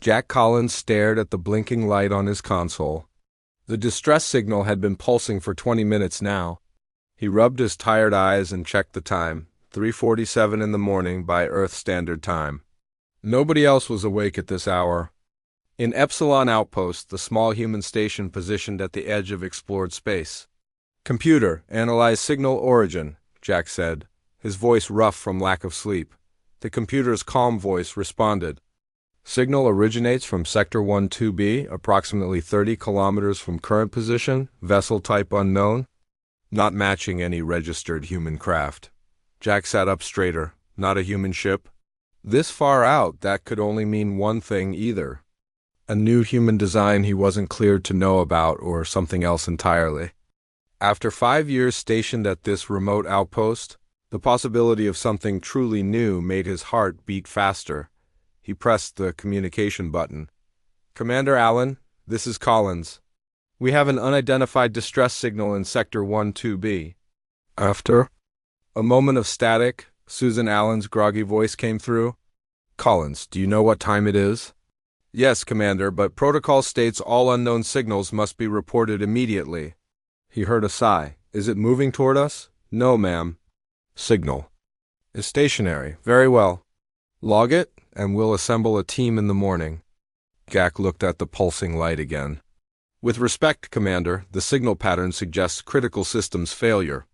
Jack Collins stared at the blinking light on his console. The distress signal had been pulsing for 20 minutes now. He rubbed his tired eyes and checked the time, 3:47 in the morning by Earth Standard Time. Nobody else was awake at this hour. In Epsilon Outpost, the small human station positioned at the edge of explored space. "Computer, analyze signal origin," Jack said, his voice rough from lack of sleep. The computer's calm voice responded. "Signal originates from Sector 12B, approximately 30 kilometers from current position, vessel type unknown." Not matching any registered human craft. Jack sat up straighter. Not a human ship? This far out, that could only mean one thing either. A new human design he wasn't cleared to know about, or something else entirely. After 5 years stationed at this remote outpost, the possibility of something truly new made his heart beat faster. He pressed the communication button. "Commander Allen, this is Collins. We have an unidentified distress signal in Sector 12B. After a moment of static, Susan Allen's groggy voice came through. "Collins, do you know what time it is?" "Yes, Commander, but protocol states all unknown signals must be reported immediately." He heard a sigh. "Is it moving toward us?" "No, ma'am." "Signal is stationary. Very well. Log it, and we'll assemble a team in the morning." Jack looked at the pulsing light again. "With respect, Commander, the signal pattern suggests critical systems failure.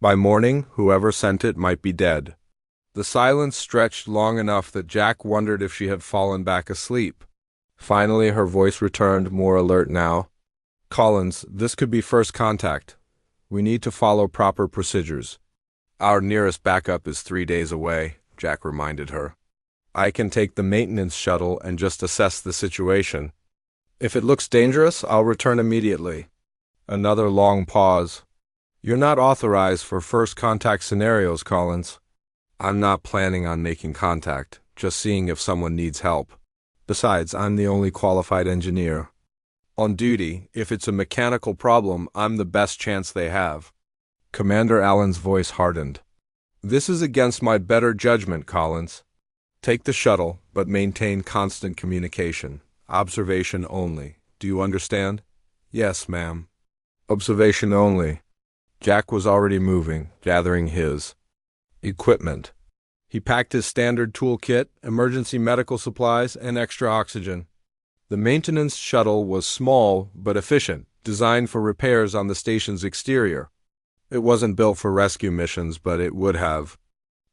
By morning, whoever sent it might be dead." The silence stretched long enough that Jack wondered if she had fallen back asleep. Finally, her voice returned, more alert now. "Collins, this could be first contact. We need to follow proper procedures." "Our nearest backup is 3 days away," Jack reminded her. "I can take the maintenance shuttle and just assess the situation. If it looks dangerous, I'll return immediately." Another long pause. "You're not authorized for first contact scenarios, Collins." "I'm not planning on making contact, just seeing if someone needs help. Besides, I'm the only qualified engineer on duty. If it's a mechanical problem, I'm the best chance they have." Commander Allen's voice hardened. "This is against my better judgment, Collins. Take the shuttle, but maintain constant communication. Observation only. Do you understand?" "Yes, ma'am." "Observation only." Jack was already moving, gathering his equipment. He packed his standard toolkit, emergency medical supplies, and extra oxygen. The maintenance shuttle was small but efficient, designed for repairs on the station's exterior. It wasn't built for rescue missions, but it would have.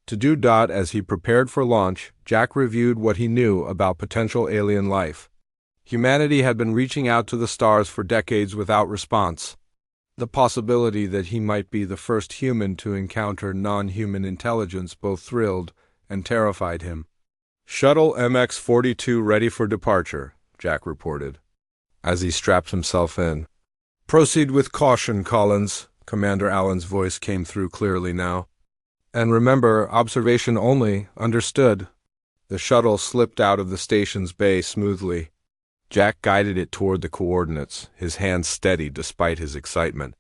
To do dot as he prepared for launch, Jack reviewed what he knew about potential alien life. Humanity had been reaching out to the stars for decades without response. The possibility that he might be the first human to encounter non-human intelligence both thrilled and terrified him. "Shuttle MX-42 ready for departure," Jack reported, as he strapped himself in. "Proceed with caution, Collins," Commander Allen's voice came through clearly now. "And remember, observation only, understood." The shuttle slipped out of the station's bay smoothly. Jack guided it toward the coordinates, his hand steady despite his excitement.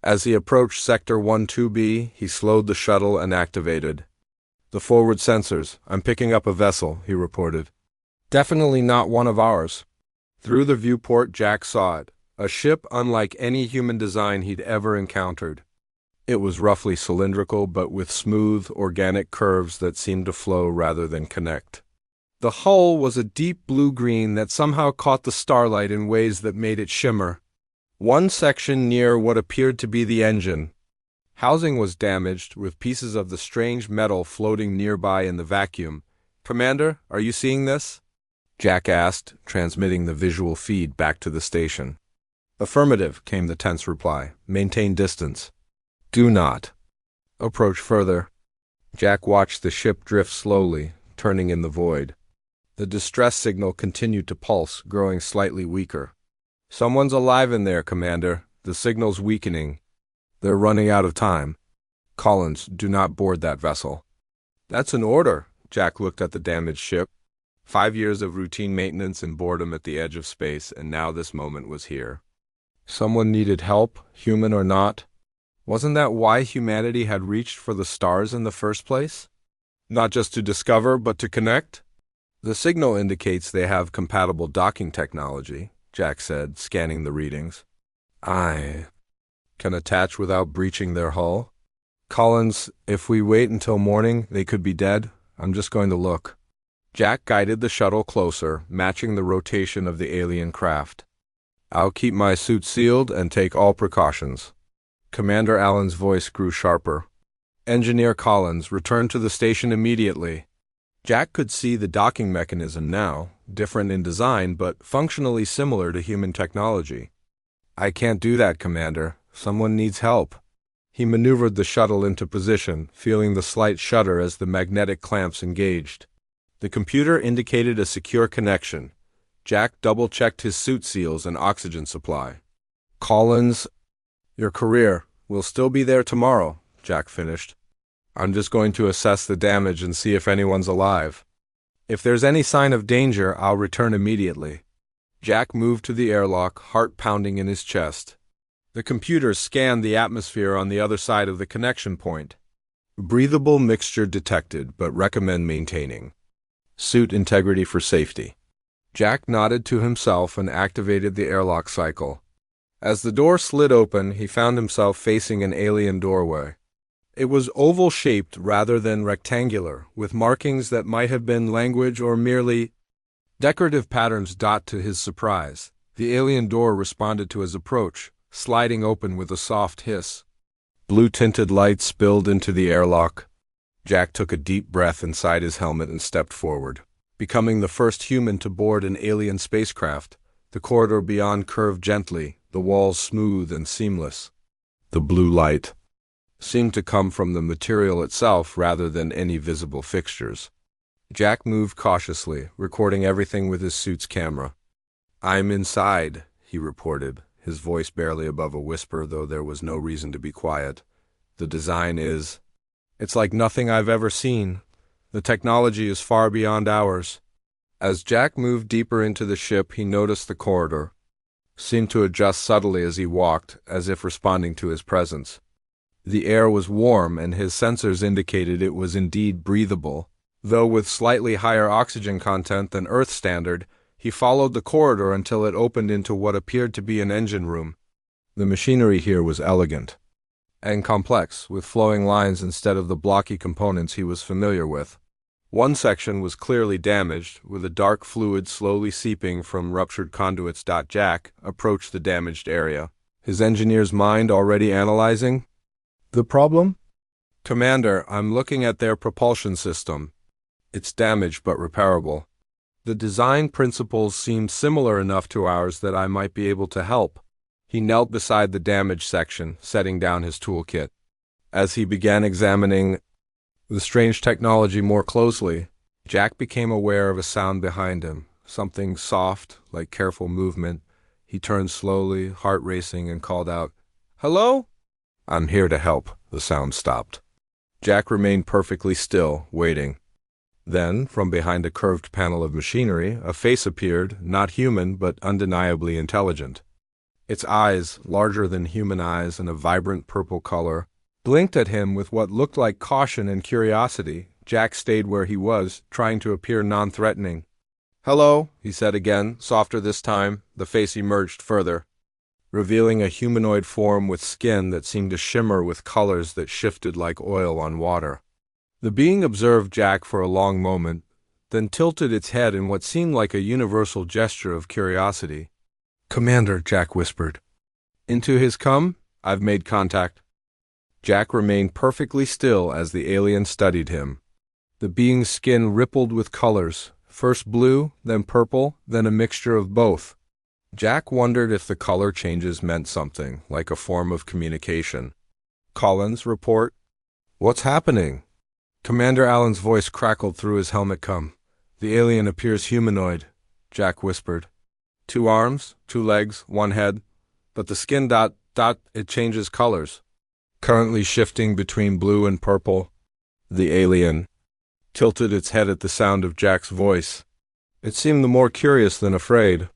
As he approached Sector 12B, he slowed the shuttle and activated. "The forward sensors. I'm picking up a vessel," he reported. "Definitely not one of ours." Through the viewport, Jack saw it, a ship unlike any human design he'd ever encountered. It was roughly cylindrical, but with smooth, organic curves that seemed to flow rather than connect. The hull was a deep blue-green that somehow caught the starlight in ways that made it shimmer. One section near what appeared to be the engine. Housing was damaged, with pieces of the strange metal floating nearby in the vacuum. "Commander, are you seeing this?" Jack asked, transmitting the visual feed back to the station. "Affirmative," came the tense reply. "Maintain distance. Do not approach further." Jack watched the ship drift slowly, turning in the void. The distress signal continued to pulse, growing slightly weaker. "Someone's alive in there, Commander. The signal's weakening. They're running out of time. Collins, do not board that vessel." "That's an order." Jack looked at the damaged ship. 5 years of routine maintenance and boredom at the edge of space, and now this moment was here. Someone needed help, human or not. Wasn't that why humanity had reached for the stars in the first place? Not just to discover, but to connect? The signal indicates they have compatible docking technology, Jack said, scanning the readings. I can attach without breaching their hull? Collins, if we wait until morning, they could be dead. I'm just going to look. Jack guided the shuttle closer, matching the rotation of the alien craft. I'll keep my suit sealed and take all precautions. Commander Allen's voice grew sharper. Engineer Collins, return to the station immediately. Jack could see the docking mechanism now, different in design but functionally similar to human technology. I can't do that, Commander. Someone needs help. He maneuvered the shuttle into position, feeling the slight shudder as the magnetic clamps engaged. The computer indicated a secure connection. Jack double-checked his suit seals and oxygen supply. Collins, your career will still be there tomorrow, Jack finished. I'm just going to assess the damage and see if anyone's alive. If there's any sign of danger, I'll return immediately. Jack moved to the airlock, heart pounding in his chest. The computer scanned the atmosphere on the other side of the connection point. Breathable mixture detected, but recommend maintaining. Suit integrity for safety. Jack nodded to himself and activated the airlock cycle. As the door slid open, he found himself facing an alien doorway. It was oval-shaped rather than rectangular, with markings that might have been language or merely decorative patterns. To his surprise, the alien door responded to his approach, sliding open with a soft hiss. Blue-tinted light spilled into the airlock. Jack took a deep breath inside his helmet and stepped forward. Becoming the first human to board an alien spacecraft, the corridor beyond curved gently, the walls smooth and seamless. The blue light seemed to come from the material itself rather than any visible fixtures. Jack moved cautiously, recording everything with his suit's camera. I'm inside, he reported, his voice barely above a whisper, though there was no reason to be quiet. The design is... It's like nothing I've ever seen. The technology is far beyond ours. As Jack moved deeper into the ship, he noticed the corridor seemed to adjust subtly as he walked, as if responding to his presence. The air was warm, and his sensors indicated it was indeed breathable. Though with slightly higher oxygen content than Earth standard, he followed the corridor until it opened into what appeared to be an engine room. The machinery here was elegant and complex, with flowing lines instead of the blocky components he was familiar with. One section was clearly damaged, with a dark fluid slowly seeping from ruptured conduits. Jack approached the damaged area, his engineer's mind already analyzing the problem. Commander, I'm looking at their propulsion system. It's damaged but repairable. The design principles seem similar enough to ours that I might be able to help. He knelt beside the damaged section, setting down his toolkit. As he began examining the strange technology more closely, Jack became aware of a sound behind him, something soft, like careful movement. He turned slowly, heart racing, and called out, "Hello?" "I'm here to help." The sound stopped. Jack remained perfectly still, waiting. Then, from behind a curved panel of machinery, a face appeared, not human, but undeniably intelligent. Its eyes, larger than human eyes and a vibrant purple color, blinked at him with what looked like caution and curiosity. Jack stayed where he was, trying to appear non-threatening. "Hello," he said again, softer this time. The face emerged further, revealing a humanoid form with skin that seemed to shimmer with colors that shifted like oil on water. The being observed Jack for a long moment, then tilted its head in what seemed like a universal gesture of curiosity. "Commander," Jack whispered. "Into his come? I've made contact." Jack remained perfectly still as the alien studied him. The being's skin rippled with colors, first blue, then purple, then a mixture of both. Jack wondered if the color changes meant something, like a form of communication. "Collins, report." "What's happening?" Commander Allen's voice crackled through his helmet. "The alien appears humanoid," Jack whispered. "2 arms, 2 legs, 1 head, but the skin it changes colors. Currently shifting between blue and purple." The alien tilted its head at the sound of Jack's voice. It seemed more curious than afraid.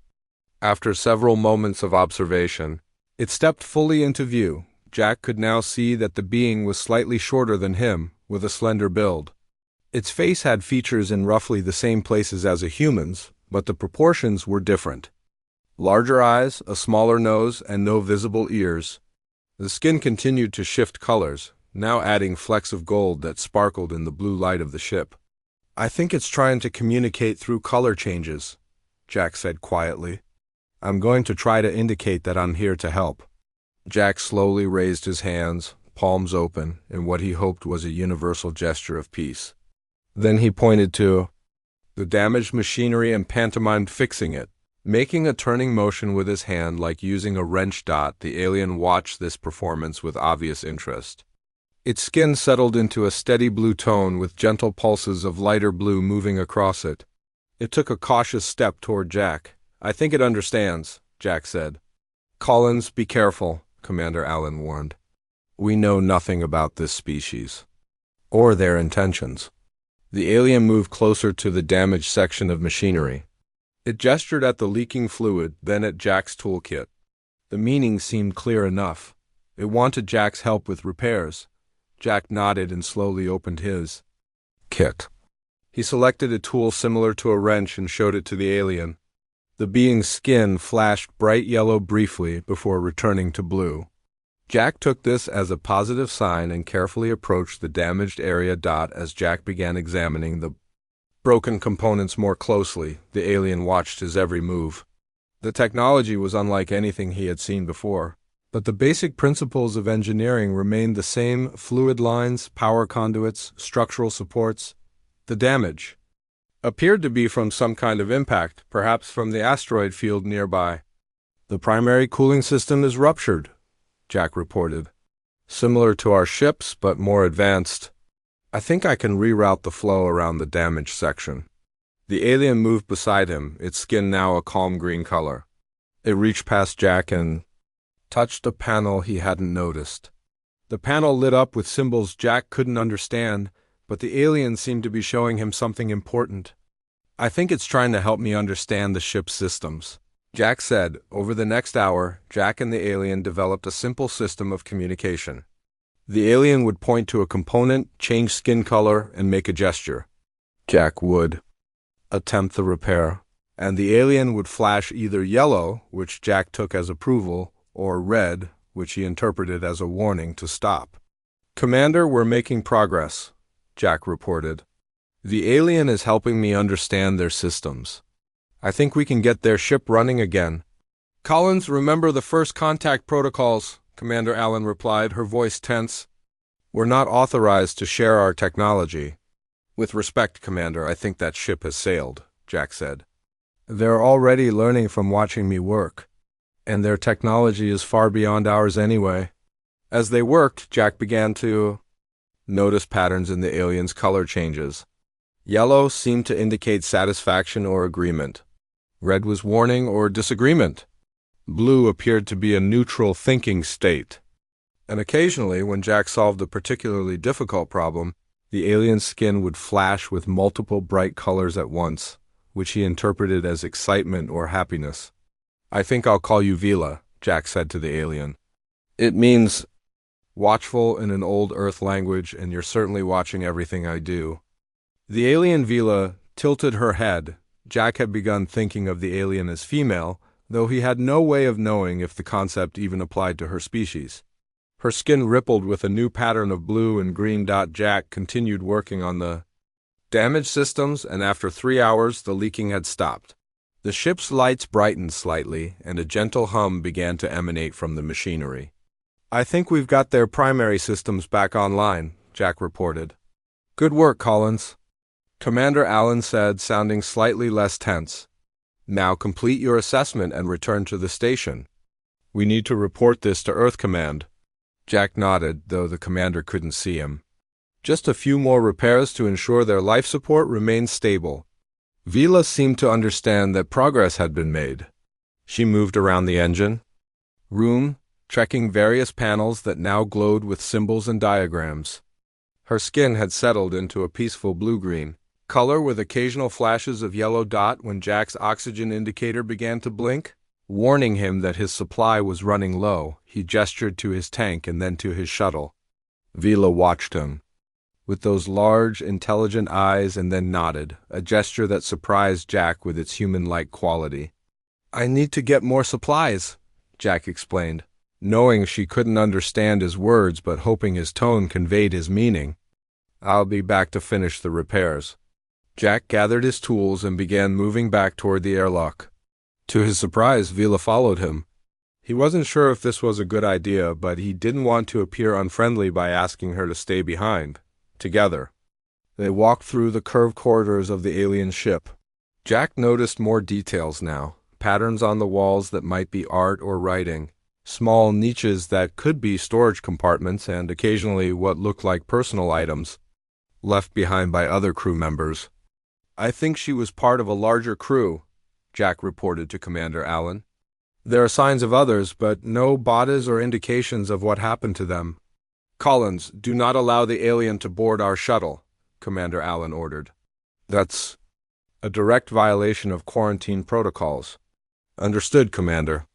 After several moments of observation, it stepped fully into view. Jack could now see that the being was slightly shorter than him, with a slender build. Its face had features in roughly the same places as a human's, but the proportions were different. Larger eyes, a smaller nose, and no visible ears. The skin continued to shift colors, now adding flecks of gold that sparkled in the blue light of the ship. "I think it's trying to communicate through color changes," Jack said quietly. "I'm going to try to indicate that I'm here to help." Jack slowly raised his hands, palms open, in what he hoped was a universal gesture of peace. Then he pointed to the damaged machinery and pantomimed fixing it. Making a turning motion with his hand like using a wrench dot, the alien watched this performance with obvious interest. Its skin settled into a steady blue tone with gentle pulses of lighter blue moving across it. It took a cautious step toward Jack. "I think it understands," Jack said. "Collins, be careful," Commander Allen warned. "We know nothing about this species, or their intentions." The alien moved closer to the damaged section of machinery. It gestured at the leaking fluid, then at Jack's toolkit. The meaning seemed clear enough. It wanted Jack's help with repairs. Jack nodded and slowly opened his kit. He selected a tool similar to a wrench and showed it to the alien. The being's skin flashed bright yellow briefly before returning to blue. Jack took this as a positive sign and carefully approached the damaged area dot. As Jack began examining the broken components more closely, the alien watched his every move. The technology was unlike anything he had seen before, but the basic principles of engineering remained the same: fluid lines, power conduits, structural supports. The damage appeared to be from some kind of impact, perhaps from the asteroid field nearby. "The primary cooling system is ruptured," Jack reported. "Similar to our ships, but more advanced. I think I can reroute the flow around the damaged section." The alien moved beside him, its skin now a calm green color. It reached past Jack and touched a panel he hadn't noticed. The panel lit up with symbols Jack couldn't understand, but the alien seemed to be showing him something important. "I think it's trying to help me understand the ship's systems," Jack said. Over the next hour, Jack and the alien developed a simple system of communication. The alien would point to a component, change skin color, and make a gesture. Jack would attempt the repair, and the alien would flash either yellow, which Jack took as approval, or red, which he interpreted as a warning to stop. "Commander, we're making progress," Jack reported. "The alien is helping me understand their systems. I think we can get their ship running again." "Collins, remember the first contact protocols," Commander Allen replied, her voice tense. "We're not authorized to share our technology." "With respect, Commander, I think that ship has sailed," Jack said. "They're already learning from watching me work, and their technology is far beyond ours anyway." As they worked, Jack began to notice patterns in the alien's color changes. Yellow seemed to indicate satisfaction or agreement. Red was warning or disagreement. Blue appeared to be a neutral thinking state. And occasionally, when Jack solved a particularly difficult problem, the alien's skin would flash with multiple bright colors at once, which he interpreted as excitement or happiness. "I think I'll call you Vila," Jack said to the alien. "It means watchful in an old Earth language, and you're certainly watching everything I do." The alien Vila tilted her head. Jack had begun thinking of the alien as female, though he had no way of knowing if the concept even applied to her species. Her skin rippled with a new pattern of blue and green. Jack continued working on the damaged systems, and after 3 hours the leaking had stopped. The ship's lights brightened slightly, and a gentle hum began to emanate from the machinery. "I think we've got their primary systems back online," Jack reported. "Good work, Collins," Commander Allen said, sounding slightly less tense. "Now complete your assessment and return to the station. We need to report this to Earth Command." Jack nodded, though the commander couldn't see him. "Just a few more repairs to ensure their life support remains stable." Vila seemed to understand that progress had been made. She moved around the engine room, checking various panels that now glowed with symbols and diagrams. Her skin had settled into a peaceful blue-green color with occasional flashes of yellow dot when Jack's oxygen indicator began to blink, warning him that his supply was running low. He gestured to his tank and then to his shuttle. Vila watched him. with those large, intelligent eyes, and then nodded, a gesture that surprised Jack with its human-like quality. "I need to get more supplies," Jack explained, knowing she couldn't understand his words but hoping his tone conveyed his meaning. "I'll be back to finish the repairs." Jack gathered his tools and began moving back toward the airlock. To his surprise, Vila followed him. He wasn't sure if this was a good idea, but he didn't want to appear unfriendly by asking her to stay behind. Together, they walked through the curved corridors of the alien ship. Jack noticed more details now, patterns on the walls that might be art or writing, small niches that could be storage compartments, and occasionally what looked like personal items left behind by other crew members. "I think she was part of a larger crew," Jack reported to Commander Allen. "There are signs of others, but no bodies or indications of what happened to them." "Collins, do not allow the alien to board our shuttle," Commander Allen ordered. "That's a direct violation of quarantine protocols." "Understood, Commander."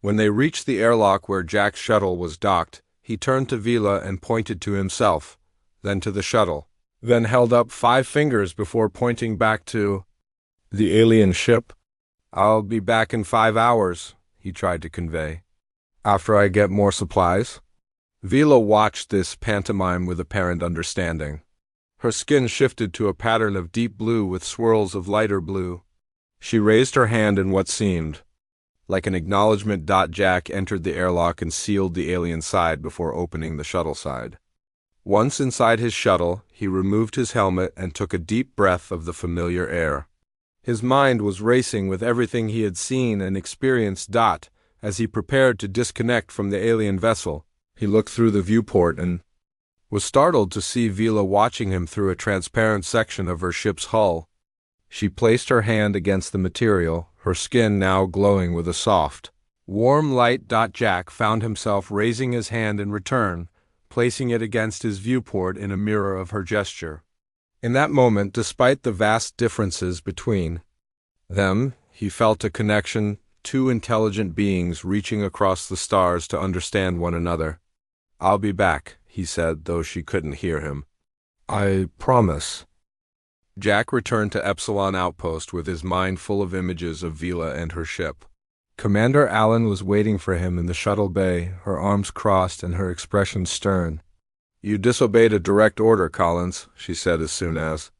When they reached the airlock where Jack's shuttle was docked, he turned to Vila and pointed to himself, then to the shuttle, then held up 5 fingers before pointing back to the alien ship. "I'll be back in 5 hours, he tried to convey. "After I get more supplies?" Vila watched this pantomime with apparent understanding. Her skin shifted to a pattern of deep blue with swirls of lighter blue. She raised her hand in what seemed like an acknowledgement. Jack entered the airlock and sealed the alien side before opening the shuttle side. Once inside his shuttle, he removed his helmet and took a deep breath of the familiar air. His mind was racing with everything he had seen and experienced. As he prepared to disconnect from the alien vessel, he looked through the viewport and was startled to see Vila watching him through a transparent section of her ship's hull. She placed her hand against the material, her skin now glowing with a soft, warm light. Jack found himself raising his hand in return, placing it against his viewport in a mirror of her gesture. In that moment, despite the vast differences between them, he felt a connection, 2 intelligent beings reaching across the stars to understand one another. "I'll be back," he said, though she couldn't hear him. "I promise." Jack returned to Epsilon Outpost with his mind full of images of Vila and her ship. Commander Allen was waiting for him in the shuttle bay, her arms crossed and her expression stern. "You disobeyed a direct order, Collins," she said as soon as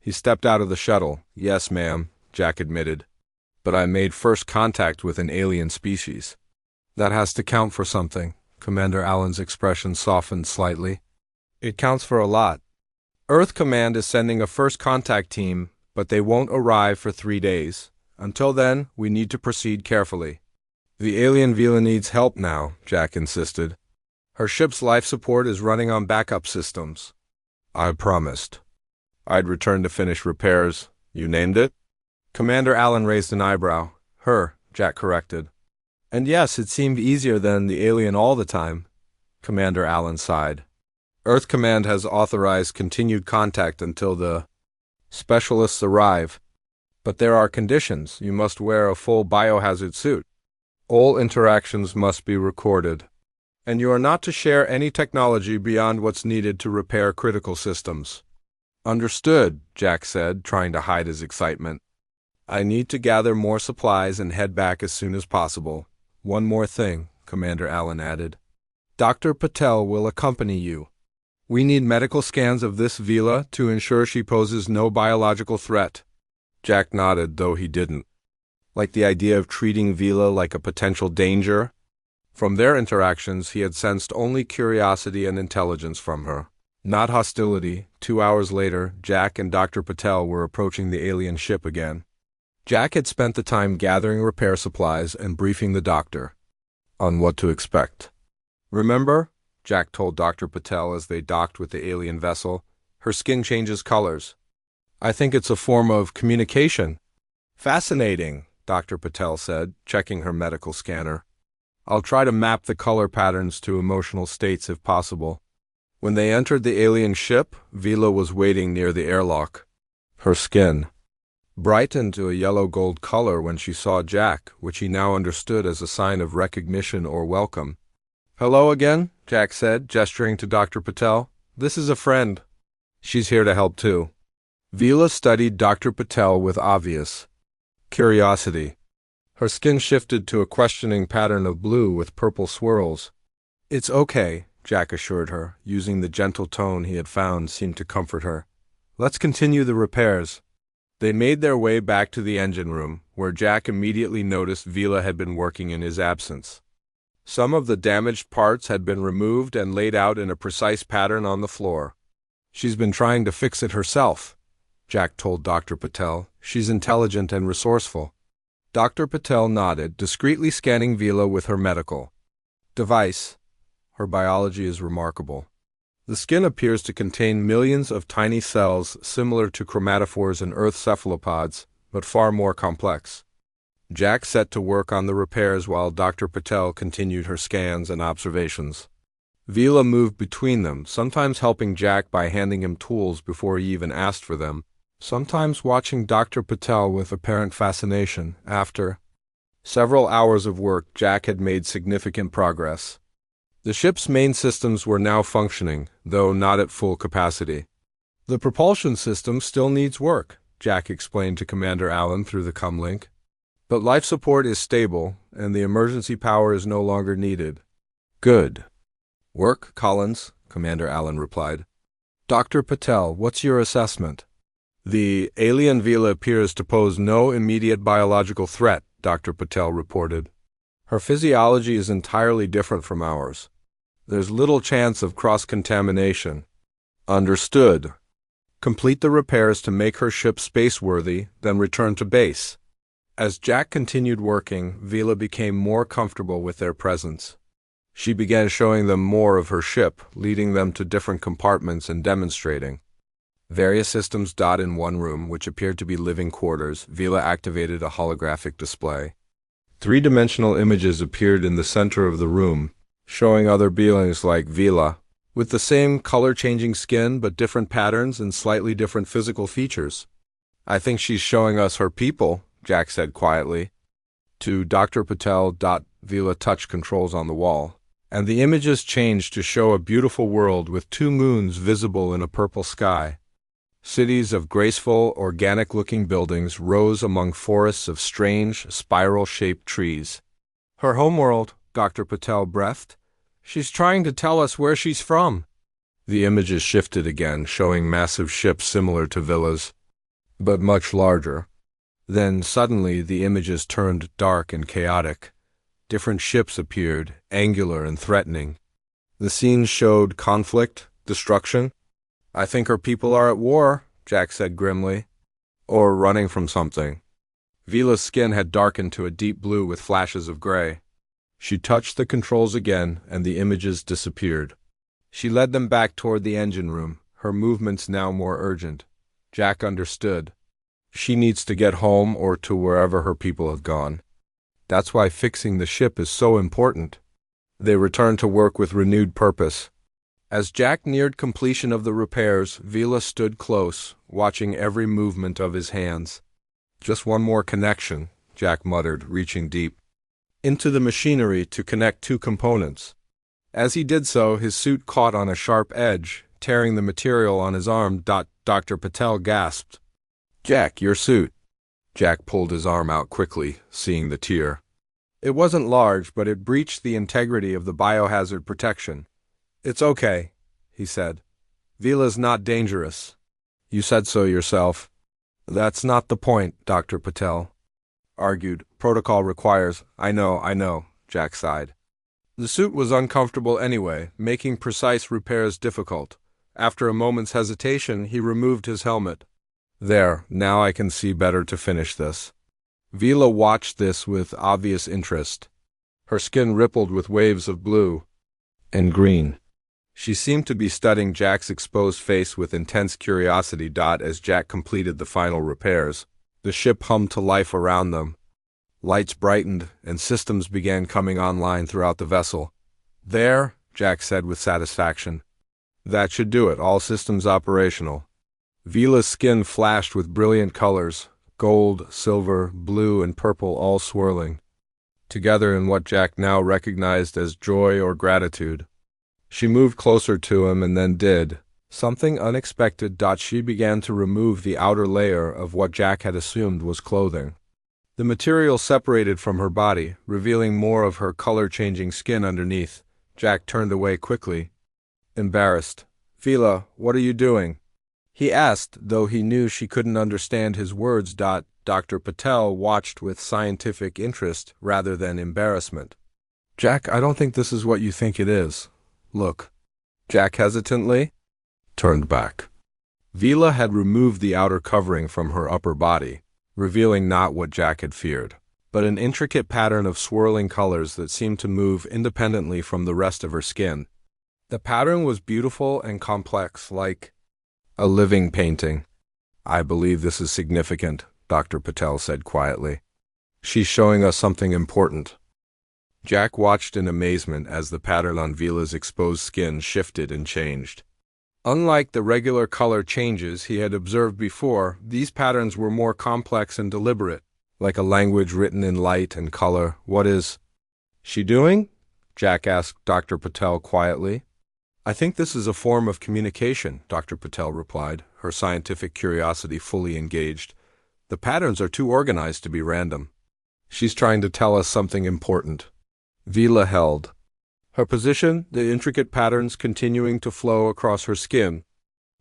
he stepped out of the shuttle. "Yes, ma'am," Jack admitted. "But I made first contact with an alien species." "That has to count for something." Commander Allen's expression softened slightly. "It counts for a lot. Earth Command is sending a first contact team, but they won't arrive for 3 days. Until then, we need to proceed carefully." "The alien Vila needs help now," Jack insisted. "Her ship's life support is running on backup systems." "I promised I'd return to finish repairs. You named it?" Commander Allen raised an eyebrow. "Her," Jack corrected. "And yes, it seemed easier than the alien all the time." Commander Allen sighed. "Earth Command has authorized continued contact until the specialists arrive. But there are conditions. You must wear a full biohazard suit. All interactions must be recorded. And you are not to share any technology beyond what's needed to repair critical systems." "Understood," Jack said, trying to hide his excitement. "I need to gather more supplies and head back as soon as possible. One more thing," Commander Allen added. "Dr. Patel will accompany you. We need medical scans of this Vila to ensure she poses no biological threat." Jack nodded, though he didn't like the idea of treating Vila like a potential danger. From their interactions, he had sensed only curiosity and intelligence from her, not hostility. 2 hours later, Jack and Dr. Patel were approaching the alien ship again. Jack had spent the time gathering repair supplies and briefing the doctor on what to expect. "Remember," Jack told Dr. Patel as they docked with the alien vessel, "her skin changes colors. I think it's a form of communication." "Fascinating," Dr. Patel said, checking her medical scanner. "I'll try to map the color patterns to emotional states if possible." When they entered the alien ship, Vila was waiting near the airlock. Her skin brightened to a yellow-gold color when she saw Jack, which he now understood as a sign of recognition or welcome. "Hello again," Jack said, gesturing to Dr. Patel. "This is a friend." She's here to help too. Vila studied Dr. Patel with obvious curiosity. Her skin shifted to a questioning pattern of blue with purple swirls. It's okay, Jack assured her, using the gentle tone he had found seemed to comfort her. Let's continue the repairs. They made their way back to the engine room, where Jack immediately noticed Vila had been working in his absence. Some of the damaged parts had been removed and laid out in a precise pattern on the floor. She's been trying to fix it herself, Jack told Dr. Patel. She's intelligent and resourceful. Dr. Patel nodded, discreetly scanning Vila with her medical device. Her biology is remarkable. The skin appears to contain millions of tiny cells similar to chromatophores in Earth cephalopods, but far more complex. Jack set to work on the repairs while Dr. Patel continued her scans and observations. Vila moved between them, sometimes helping Jack by handing him tools before he even asked for them, sometimes watching Dr. Patel with apparent fascination. After several hours of work, Jack had made significant progress. The ship's main systems were now functioning, though not at full capacity. The propulsion system still needs work, Jack explained to Commander Allen through the comlink. But life support is stable, and the emergency power is no longer needed. Good work, Collins, Commander Allen replied. Dr. Patel, what's your assessment? The alien Vila appears to pose no immediate biological threat, Dr. Patel reported. Her physiology is entirely different from ours. There's little chance of cross-contamination. Understood. Complete the repairs to make her ship space-worthy, then return to base. As Jack continued working, Vila became more comfortable with their presence. She began showing them more of her ship, leading them to different compartments and demonstrating. Various systems dotted in one room, which appeared to be living quarters. Vila activated a holographic display. Three-dimensional images appeared in the center of the room, showing other beings like Vila, with the same color-changing skin but different patterns and slightly different physical features. I think she's showing us her people, Jack said quietly. To Dr. Patel. Vila touched controls on the wall, and the images changed to show a beautiful world with two moons visible in a purple sky. Cities of graceful, organic-looking buildings rose among forests of strange, spiral-shaped trees. Her homeworld, Dr. Patel breathed. She's trying to tell us where she's from. The images shifted again, showing massive ships similar to villas, but much larger. Then suddenly the images turned dark and chaotic. Different ships appeared, angular and threatening. The scenes showed conflict, destruction. I think our people are at war, Jack said grimly. Or running from something. Vila's skin had darkened to a deep blue with flashes of gray. She touched the controls again, and the images disappeared. She led them back toward the engine room, her movements now more urgent. Jack understood. She needs to get home or to wherever her people have gone. That's why fixing the ship is so important. They returned to work with renewed purpose. As Jack neared completion of the repairs, Vila stood close, watching every movement of his hands. Just one more connection, Jack muttered, reaching deep into the machinery to connect two components. As he did so, his suit caught on a sharp edge, tearing the material on his arm. Dr. Patel gasped. Jack, your suit. Jack pulled his arm out quickly, seeing the tear. It wasn't large, but it breached the integrity of the biohazard protection. It's okay, he said. Vila's not dangerous. You said so yourself. That's not the point, Dr. Patel argued. Protocol requires. I know, Jack sighed. The suit was uncomfortable anyway, making precise repairs difficult. After a moment's hesitation, he removed his helmet. There, now I can see better to finish this. Vila watched this with obvious interest. Her skin rippled with waves of blue and green. She seemed to be studying Jack's exposed face with intense curiosity. As Jack completed the final repairs, the ship hummed to life around them. Lights brightened, and systems began coming online throughout the vessel. There, Jack said with satisfaction. That should do it, all systems operational. Vila's skin flashed with brilliant colors, gold, silver, blue, and purple all swirling together in what Jack now recognized as joy or gratitude. She moved closer to him and then did, Something unexpected. She began to remove the outer layer of what Jack had assumed was clothing. The material separated from her body, revealing more of her color-changing skin underneath. Jack turned away quickly, embarrassed. "Vila, what are you doing?" he asked, though he knew she couldn't understand his words. Dr. Patel watched with scientific interest rather than embarrassment. "Jack, I don't think this is what you think it is. Look." Jack hesitantly turned back. Vila had removed the outer covering from her upper body, revealing not what Jack had feared, but an intricate pattern of swirling colors that seemed to move independently from the rest of her skin. The pattern was beautiful and complex, like a living painting. "I believe this is significant," Dr. Patel said quietly. "She's showing us something important." Jack watched in amazement as the pattern on Vila's exposed skin shifted and changed. Unlike the regular color changes he had observed before, these patterns were more complex and deliberate, like a language written in light and color. "What is she doing?" Jack asked Dr. Patel quietly. "I think this is a form of communication," Dr. Patel replied, her scientific curiosity fully engaged. "The patterns are too organized to be random. She's trying to tell us something important." Vila held her position, the intricate patterns continuing to flow across her skin.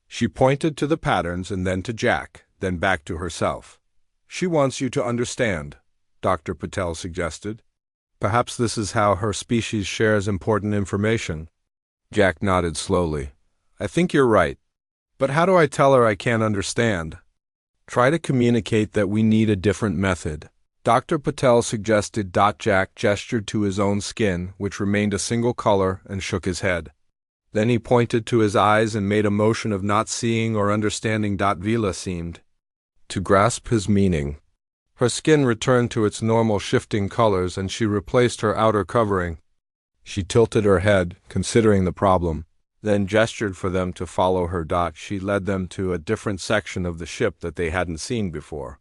She pointed to the patterns and then to Jack, then back to herself. "She wants you to understand," Dr. Patel suggested. "Perhaps this is how her species shares important information." Jack nodded slowly. "I think you're right. But how do I tell her I can't understand?" "Try to communicate that we need a different method," Dr. Patel suggested. Jack gestured to his own skin, which remained a single color, and shook his head. Then he pointed to his eyes and made a motion of not seeing or understanding. Vila seemed to grasp his meaning. Her skin returned to its normal shifting colors, and she replaced her outer covering. She tilted her head, considering the problem, then gestured for them to follow her. She led them to a different section of the ship that they hadn't seen before.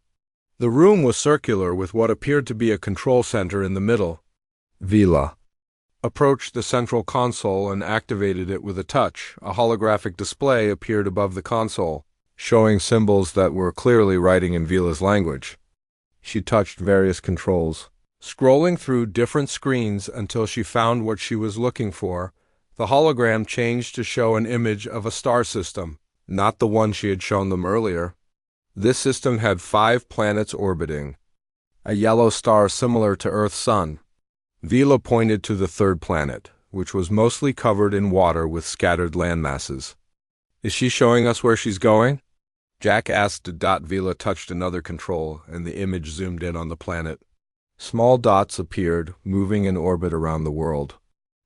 The room was circular with what appeared to be a control center in the middle. Vila approached the central console and activated it with a touch. A holographic display appeared above the console, showing symbols that were clearly writing in Vila's language. She touched various controls, scrolling through different screens until she found what she was looking for. The hologram changed to show an image of a star system, not the one she had shown them earlier. This system had 5 planets orbiting, a yellow star similar to Earth's sun. Vila pointed to the 3rd planet, which was mostly covered in water with scattered landmasses. "Is she showing us where she's going?" Jack asked. Vila touched another control, and the image zoomed in on the planet. Small dots appeared, moving in orbit around the world.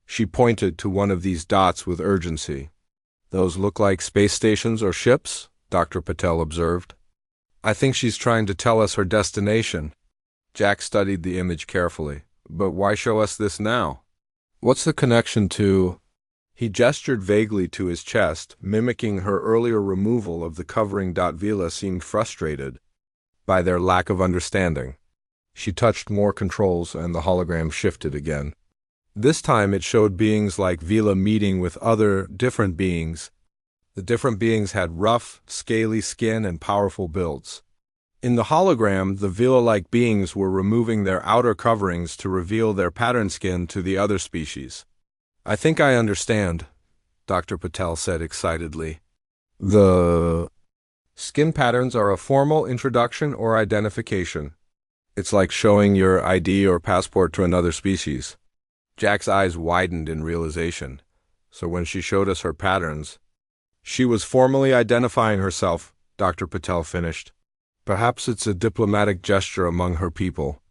She pointed to one of these dots with urgency. "Those look like space stations or ships," Dr. Patel observed. "I think she's trying to tell us her destination." Jack studied the image carefully. "But why show us this now? What's the connection to—" He gestured vaguely to his chest, mimicking her earlier removal of the covering. Vila seemed frustrated by their lack of understanding. She touched more controls and the hologram shifted again. This time it showed beings like Vila meeting with other different beings. The different beings had rough, scaly skin and powerful builds. In the hologram, the Vila-like beings were removing their outer coverings to reveal their pattern skin to the other species. "I think I understand," Dr. Patel said excitedly. "The skin patterns are a formal introduction or identification. It's like showing your ID or passport to another species." Jack's eyes widened in realization. So when she showed us her patterns, she was formally identifying herself, Dr. Patel finished. "Perhaps it's a diplomatic gesture among her people.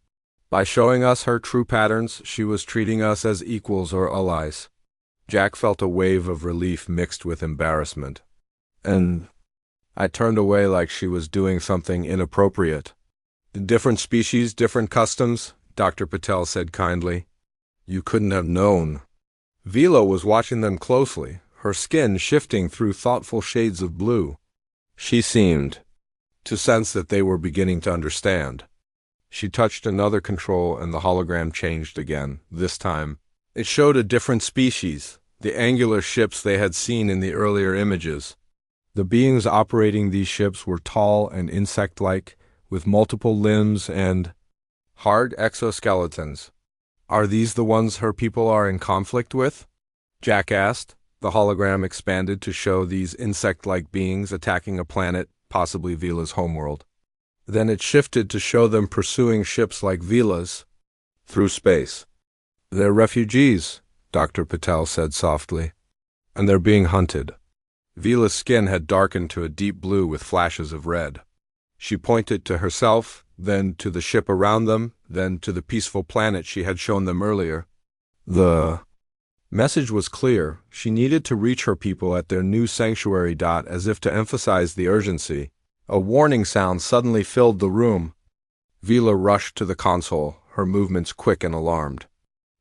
By showing us her true patterns, she was treating us as equals or allies." Jack felt a wave of relief mixed with embarrassment. "And I turned away like she was doing something inappropriate." "The different species, different customs," Dr. Patel said kindly. "You couldn't have known." Vila was watching them closely, her skin shifting through thoughtful shades of blue. She seemed to sense that they were beginning to understand. She touched another control and the hologram changed again. This time, it showed a different species, the angular ships they had seen in the earlier images. The beings operating these ships were tall and insect-like, with multiple limbs and hard exoskeletons. Are these the ones her people are in conflict with? Jack asked. The hologram expanded to show these insect-like beings attacking a planet, possibly Vila's homeworld. Then it shifted to show them pursuing ships like Vila's through space. They're refugees, Dr. Patel said softly, and they're being hunted. Vila's skin had darkened to a deep blue with flashes of red. She pointed to herself, then to the ship around them, then to the peaceful planet she had shown them earlier. The message was clear. She needed to reach her people at their new sanctuary. As if to emphasize the urgency, a warning sound suddenly filled the room. Vila rushed to the console, her movements quick and alarmed.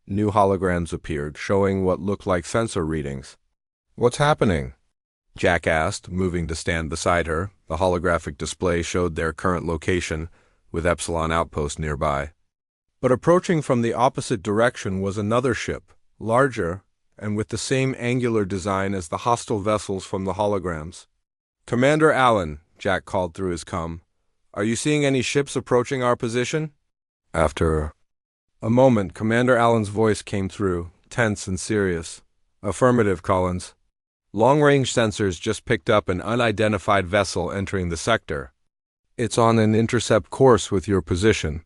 New holograms appeared, showing what looked like sensor readings. "What's happening?" Jack asked, moving to stand beside her. The holographic display showed their current location, with Epsilon Outpost nearby. But approaching from the opposite direction was another ship, larger, and with the same angular design as the hostile vessels from the holograms. "Commander Allen," Jack called through his comm, "are you seeing any ships approaching our position?" After a moment, Commander Allen's voice came through, tense and serious. "Affirmative, Collins. Long-range sensors just picked up an unidentified vessel entering the sector. It's on an intercept course with your position."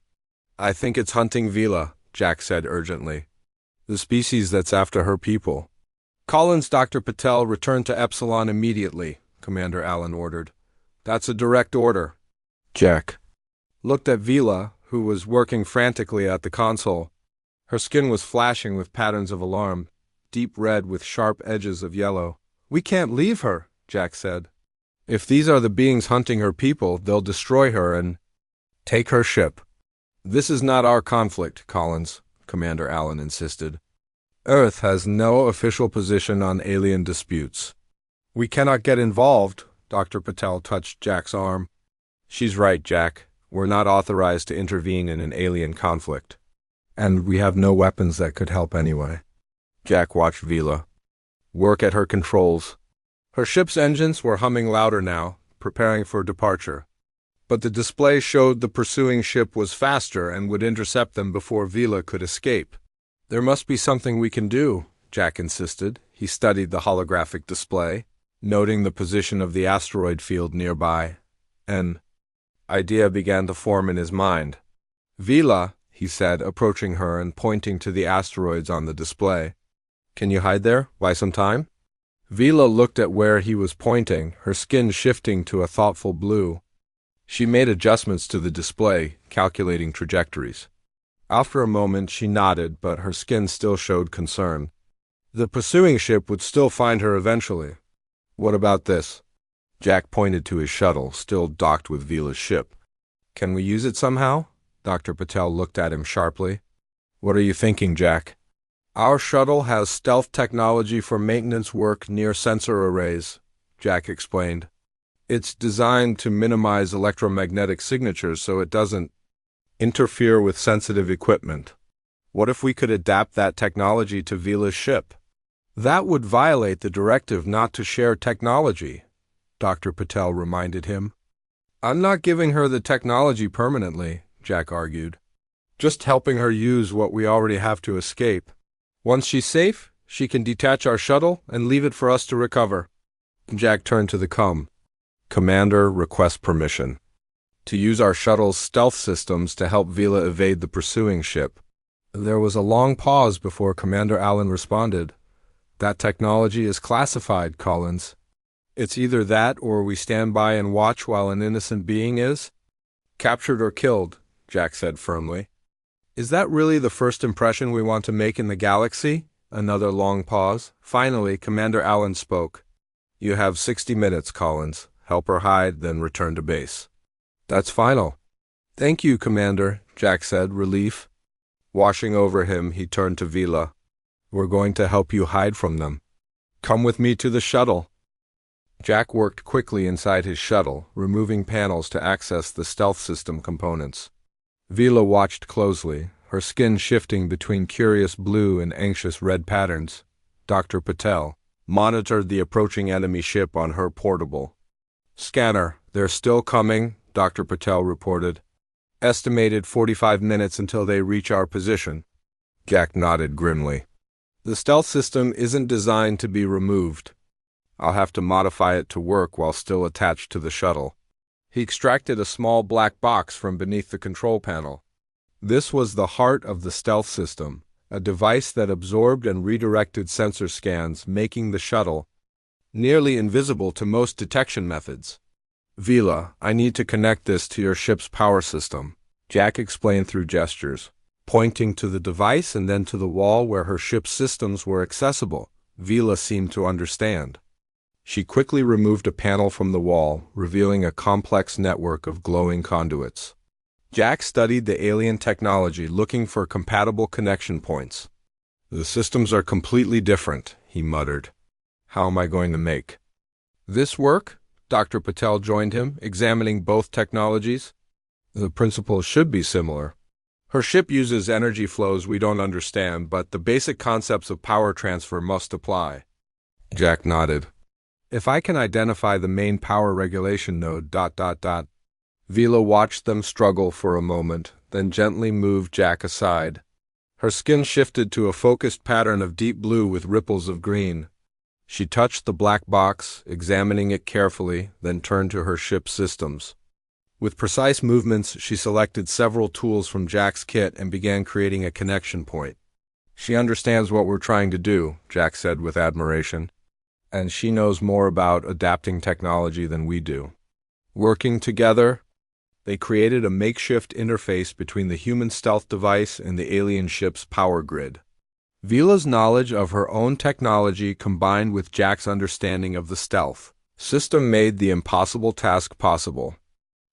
"I think it's hunting Vila," Jack said urgently. "The species that's after her people." "Collins, Dr. Patel, return to Epsilon immediately," Commander Allen ordered. "That's a direct order." Jack looked at Vila, who was working frantically at the console. Her skin was flashing with patterns of alarm, deep red with sharp edges of yellow. "We can't leave her," Jack said. "If these are the beings hunting her people, they'll destroy her and take her ship." "This is not our conflict, Collins," Commander Allen insisted. "Earth has no official position on alien disputes. We cannot get involved." Dr. Patel touched Jack's arm. "She's right, Jack. We're not authorized to intervene in an alien conflict. And we have no weapons that could help anyway." Jack watched Vila work at her controls. Her ship's engines were humming louder now, preparing for departure. But the display showed the pursuing ship was faster and would intercept them before Vila could escape. "There must be something we can do," Jack insisted. He studied the holographic display, noting the position of the asteroid field nearby. An idea began to form in his mind. "Vila," he said, approaching her and pointing to the asteroids on the display. "Can you hide there? Buy some time?" Vila looked at where he was pointing, her skin shifting to a thoughtful blue. She made adjustments to the display, calculating trajectories. After a moment, she nodded, but her skin still showed concern. The pursuing ship would still find her eventually. "What about this?" Jack pointed to his shuttle, still docked with Vila's ship. "Can we use it somehow?" Dr. Patel looked at him sharply. "What are you thinking, Jack?" "Our shuttle has stealth technology for maintenance work near sensor arrays," Jack explained. "It's designed to minimize electromagnetic signatures so it doesn't interfere with sensitive equipment. What if we could adapt that technology to Vila's ship?" "That would violate the directive not to share technology," Dr. Patel reminded him. "I'm not giving her the technology permanently," Jack argued. "Just helping her use what we already have to escape. Once she's safe, she can detach our shuttle and leave it for us to recover." Jack turned to the comm. "Commander, request permission to use our shuttle's stealth systems to help Vila evade the pursuing ship." There was a long pause before Commander Allen responded. "That technology is classified, Collins. It's either that or we stand by and watch while an innocent being is captured or killed," Jack said firmly. "Is that really the first impression we want to make in the galaxy?" Another long pause. Finally, Commander Allen spoke. "You have 60 minutes, Collins. Help her hide, then return to base." "That's final." "Thank you, Commander," Jack said, relief. Washing over him, he turned to Vila. "We're going to help you hide from them. Come with me to the shuttle." Jack worked quickly inside his shuttle, removing panels to access the stealth system components. Vila watched closely, her skin shifting between curious blue and anxious red patterns. Dr. Patel monitored the approaching enemy ship on her portable, Scanner, they're still coming, Dr. Patel reported. Estimated 45 minutes until they reach our position. Jack nodded grimly. The stealth system isn't designed to be removed. I'll have to modify it to work while still attached to the shuttle. He extracted a small black box from beneath the control panel. This was the heart of the stealth system, a device that absorbed and redirected sensor scans, making the shuttle nearly invisible to most detection methods. Vila, I need to connect this to your ship's power system, Jack explained through gestures, pointing to the device and then to the wall where her ship's systems were accessible. Vila seemed to understand. She quickly removed a panel from the wall, revealing a complex network of glowing conduits. Jack studied the alien technology, looking for compatible connection points. The systems are completely different, he muttered. How am I going to make this work? Dr. Patel joined him, examining both technologies. The principles should be similar. Her ship uses energy flows we don't understand, but the basic concepts of power transfer must apply. Jack nodded. If I can identify the main power regulation node, Vila watched them struggle for a moment, then gently moved Jack aside. Her skin shifted to a focused pattern of deep blue with ripples of green. She touched the black box, examining it carefully, then turned to her ship's systems. With precise movements, she selected several tools from Jack's kit and began creating a connection point. She understands what we're trying to do, Jack said with admiration. And she knows more about adapting technology than we do. Working together, they created a makeshift interface between the human stealth device and the alien ship's power grid. Vila's knowledge of her own technology combined with Jack's understanding of the stealth system made the impossible task possible.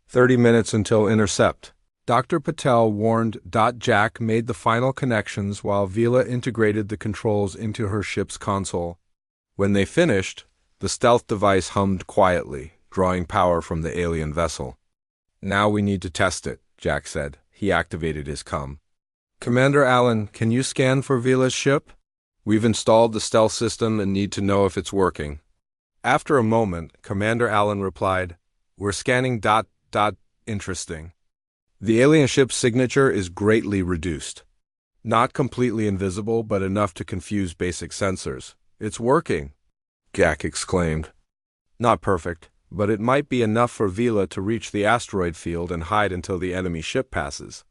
30 minutes until intercept. Dr. Patel warned. Jack made the final connections while Vila integrated the controls into her ship's console. When they finished, the stealth device hummed quietly, drawing power from the alien vessel. Now we need to test it, Jack said. He activated his comm. Commander Allen, can you scan for Vila's ship? We've installed the stealth system and need to know if it's working. After a moment, Commander Allen replied, We're scanning. Interesting. The alien ship's signature is greatly reduced. Not completely invisible, but enough to confuse basic sensors. It's working, Jack exclaimed. Not perfect, but it might be enough for Vila to reach the asteroid field and hide until the enemy ship passes.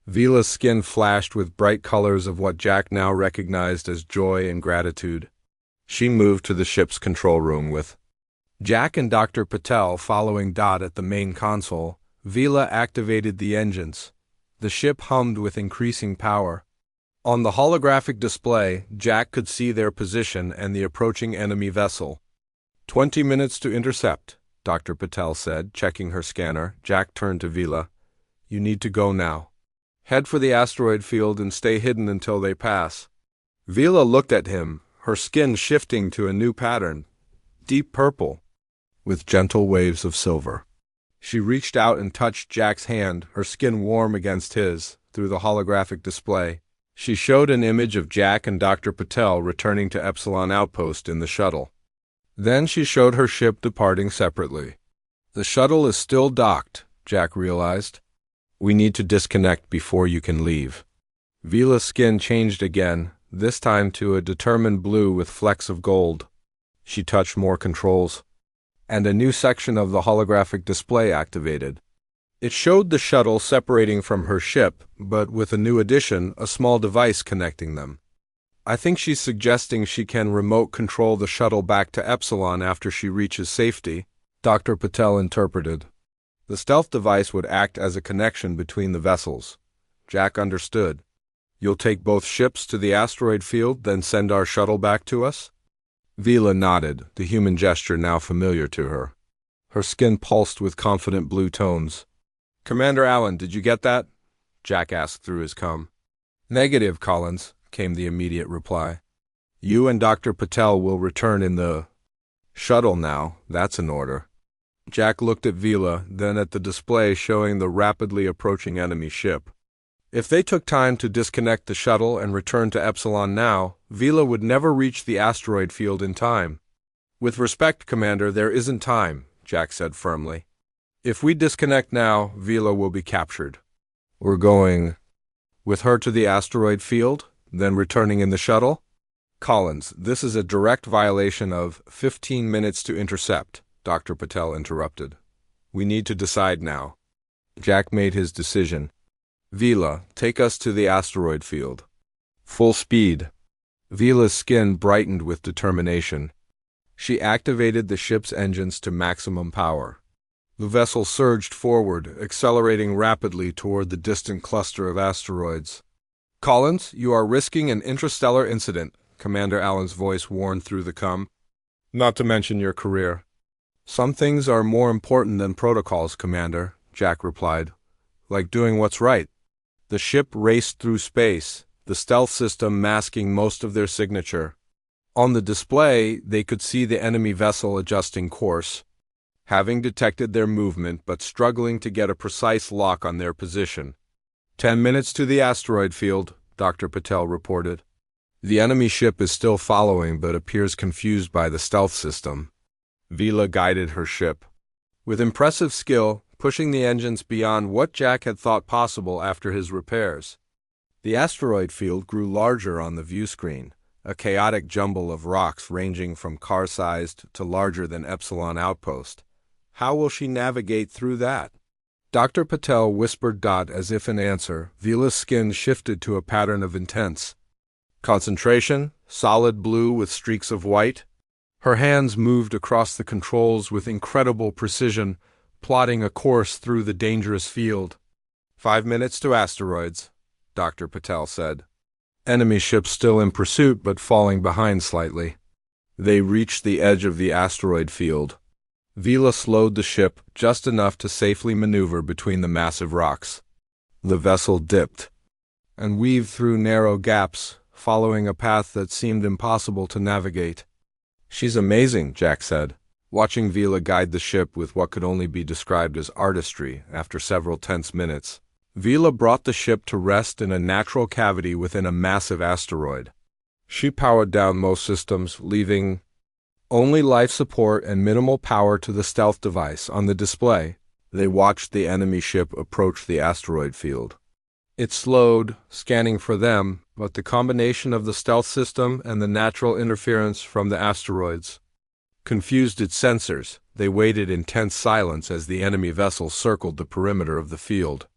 Vila's skin flashed with bright colors of what Jack now recognized as joy and gratitude. She moved to the ship's control room with Jack and Dr. Patel following at the main console. Vila activated the engines. The ship hummed with increasing power. On the holographic display, Jack could see their position and the approaching enemy vessel. 20 minutes to intercept, Dr. Patel said, checking her scanner. Jack turned to Vila. You need to go now. Head for the asteroid field and stay hidden until they pass. Vila looked at him, her skin shifting to a new pattern, deep purple, with gentle waves of silver. She reached out and touched Jack's hand, her skin warm against his, through the holographic display. She showed an image of Jack and Dr. Patel returning to Epsilon Outpost in the shuttle. Then she showed her ship departing separately. The shuttle is still docked, Jack realized. We need to disconnect before you can leave. Vila's skin changed again, this time to a determined blue with flecks of gold. She touched more controls, and a new section of the holographic display activated. It showed the shuttle separating from her ship, but with a new addition, a small device connecting them. I think she's suggesting she can remote control the shuttle back to Epsilon after she reaches safety, Dr. Patel interpreted. The stealth device would act as a connection between the vessels. Jack understood. You'll take both ships to the asteroid field, then send our shuttle back to us? Vila nodded, the human gesture now familiar to her. Her skin pulsed with confident blue tones. Commander Allen, did you get that? Jack asked through his comm. Negative, Collins, came the immediate reply. You and Dr. Patel will return in the shuttle now, that's an order. Jack looked at Vila, then at the display showing the rapidly approaching enemy ship. If they took time to disconnect the shuttle and return to Epsilon now, Vila would never reach the asteroid field in time. With respect, Commander, there isn't time, Jack said firmly. If we disconnect now, Vila will be captured. We're going with her to the asteroid field, then returning in the shuttle? Collins, this is a direct violation of 15 minutes to intercept, Dr. Patel interrupted. We need to decide now. Jack made his decision. Vila, take us to the asteroid field. Full speed. Vila's skin brightened with determination. She activated the ship's engines to maximum power. The vessel surged forward, accelerating rapidly toward the distant cluster of asteroids. Collins, you are risking an interstellar incident, Commander Allen's voice warned through the com. Not to mention your career. Some things are more important than protocols, Commander, Jack replied. Like doing what's right. The ship raced through space, the stealth system masking most of their signature. On the display, they could see the enemy vessel adjusting course, having detected their movement but struggling to get a precise lock on their position. 10 minutes to the asteroid field, Dr. Patel reported. The enemy ship is still following but appears confused by the stealth system. Vila guided her ship, with impressive skill, pushing the engines beyond what Jack had thought possible after his repairs. The asteroid field grew larger on the view screen, a chaotic jumble of rocks ranging from car-sized to larger than Epsilon outpost. How will she navigate through that? Dr. Patel whispered as if in answer. Vila's skin shifted to a pattern of intense concentration, solid blue with streaks of white. Her hands moved across the controls with incredible precision, plotting a course through the dangerous field. 5 minutes to asteroids, Dr. Patel said. Enemy ships still in pursuit but falling behind slightly. They reached the edge of the asteroid field. Vila slowed the ship just enough to safely maneuver between the massive rocks. The vessel dipped and weaved through narrow gaps, following a path that seemed impossible to navigate. She's amazing, Jack said, watching Vila guide the ship with what could only be described as artistry after several tense minutes. Vila brought the ship to rest in a natural cavity within a massive asteroid. She powered down most systems, leaving only life support and minimal power to the stealth device on the display. They watched the enemy ship approach the asteroid field. It slowed, scanning for them, but the combination of the stealth system and the natural interference from the asteroids confused its sensors. They waited in tense silence as the enemy vessel circled the perimeter of the field.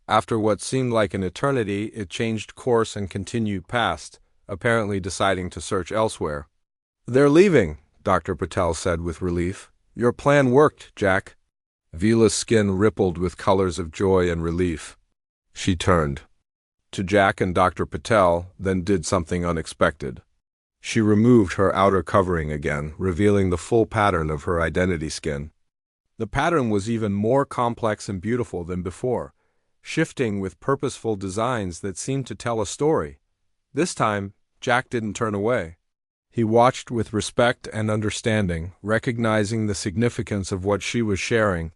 After what seemed like an eternity, it changed course and continued past, apparently deciding to search elsewhere. They're leaving, Dr. Patel said with relief. Your plan worked, Jack. Vila's skin rippled with colors of joy and relief. She turned to Jack and Dr. Patel, then did something unexpected. She removed her outer covering again, revealing the full pattern of her identity skin. The pattern was even more complex and beautiful than before, shifting with purposeful designs that seemed to tell a story. This time, Jack didn't turn away. He watched with respect and understanding, recognizing the significance of what she was sharing.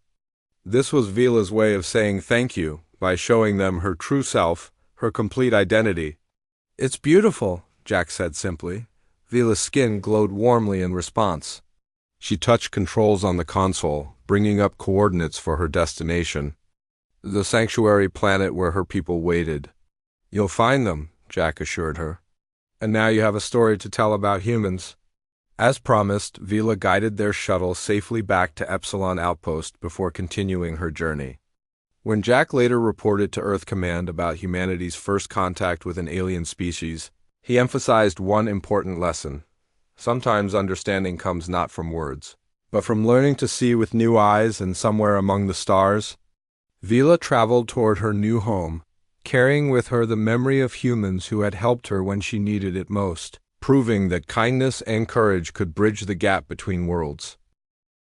This was Vila's way of saying thank you, by showing them her true self, her complete identity. It's beautiful, Jack said simply. Vila's skin glowed warmly in response. She touched controls on the console, bringing up coordinates for her destination. The sanctuary planet where her people waited. You'll find them, Jack assured her. And now you have a story to tell about humans. As promised, Vila guided their shuttle safely back to Epsilon Outpost before continuing her journey. When Jack later reported to Earth Command about humanity's first contact with an alien species, he emphasized one important lesson. Sometimes understanding comes not from words, but from learning to see with new eyes and somewhere among the stars. Vila traveled toward her new home, carrying with her the memory of humans who had helped her when she needed it most, proving that kindness and courage could bridge the gap between worlds.